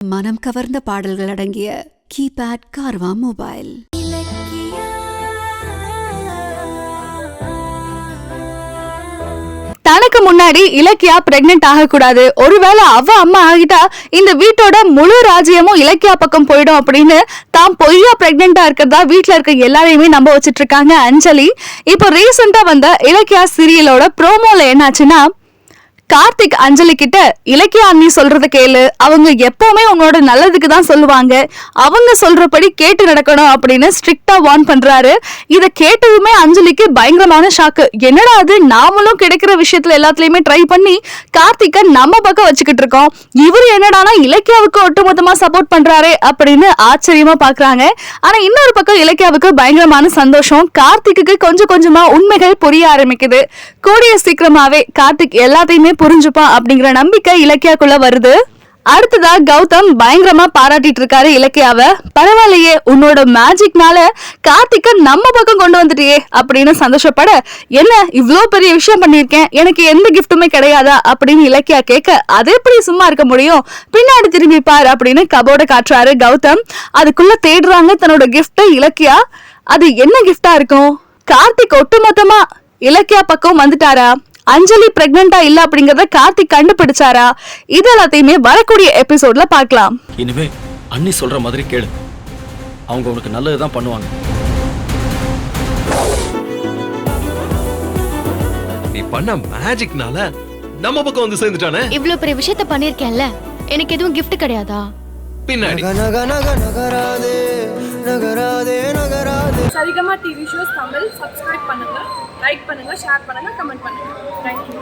மனம் கவர்ந்த பாடல்கள் அடங்கிய கீபேட் கார்வா மொபைல். தனக்கு முன்னாடி இலக்கியா பிரெக்னென்ட் ஆகக்கூடாது, ஒருவேளை அவ அம்மா ஆகிட்டா இந்த வீட்டோட முழு ராஜ்யமும் இலக்கியா பக்கம் போயிடும் அப்படின்னு தான் பொய்யா பிரெக்னெண்டா இருக்கிறதா வீட்டுல இருக்க எல்லாரையுமே நம்ப வச்சிட்டு இருக்காங்க அஞ்சலி. இப்போ ரீசெண்டா வந்த இலக்கியா சீரியலோட ப்ரோமோல என்னாச்சுன்னா, கார்த்திக் அஞ்சலி கிட்ட இலக்கியா அண்ணி சொல்றத கேளு, அவங்க எப்பவுமே உன்னோட நல்லதுக்கு தான் சொல்லுவாங்க, அவங்க சொல்றபடி கேட்டு நடக்கணும் அப்படின்னு ஸ்ட்ரிக்டா வார்ன் பண்றாரு. இத கேட்டதுமே அஞ்சலிக்கு பயங்கரமான ஷாக்கு. என்னடா அது, நாமளும் கிடைக்கிற விஷயத்துல எல்லாத்துலயுமே ட்ரை பண்ணி கார்த்திக்க நம்ம பக்கம் வச்சுக்கிட்டு இருக்கோம், இவரு என்னடானா இலக்கியாவுக்கு ஒட்டுமொத்தமா சப்போர்ட் பண்றாரு அப்படின்னு ஆச்சரியமா பாக்குறாங்க. ஆனா இன்னொரு பக்கம் இலக்கியாவுக்கு பயங்கரமான சந்தோஷம். கார்த்திக்கு கொஞ்சம் கொஞ்சமா உண்மைகள் புரிய ஆரம்பிக்குது. கூடிய சீக்கிரமாவே கார்த்திக் எல்லாத்தையுமே புரிஞ்சுப்பான் அப்படிங்கிற நம்பிக்கை இலக்கியாக்குள்ள வருது. அடுத்ததா கௌதம் பயங்கரமா பாராட்டிட்டு இருக்காரு இலக்கியாவ. பரவாயில்லையே, உன்னோட மேஜிக்னால கார்த்திக்க நம்ம பக்கம் கொண்டு வந்துட்டியே அப்படின்னு சந்தோஷப்பட, என்ன இவ்ளோ பெரிய விஷயம் பண்ணிருக்கேன், எனக்கு எந்த கிஃப்ட்டுமே கிடையாதா அப்படின்னு இலக்கியா கேட்க, அது எப்படி சும்மா இருக்க முடியும், பின்னாடி திரும்பி பார் அப்படின்னு கபோர்ட காட்டுறாரு கௌதம். அதுக்குள்ள தேடுறாங்க தன்னோட கிஃப்ட் இலக்கியா. அது என்ன கிஃப்டா இருக்கும்? கார்த்திக் ஒட்டுமொத்தமா இலக்கியா பக்கம் வந்துட்டாரா? அஞ்சலி பிரெக்னெண்டா இல்ல அப்படிங்கறத கார்த்திக் கண்டுபிடிச்சாரா? இது எல்லாத்தையுமே வரக்கூடிய எபிசோட்ல பார்க்கலாம். இனிமே அண்ணி சொல்ற மாதிரி கேளு, அவங்க உனக்கு நல்லதுதான் பண்ணுவாங்க. நீ பண்ண மேஜிக்னால நம்ம பக்கம் வந்து சேர்ந்துட்டானே. இவ்வளவு பெரிய விஷயத்த பண்ணிருக்கேன்ல, எனக்கு எதுவும் கிஃப்ட் கிடையாதா? பின்னாடி Saregama TV shows Tamil subscribe பண்ணுங்க, லைக் பண்ணுங்க, ஷேர் பண்ணுங்க, கமெண்ட் பண்ணுங்க. தேங்க்யூ.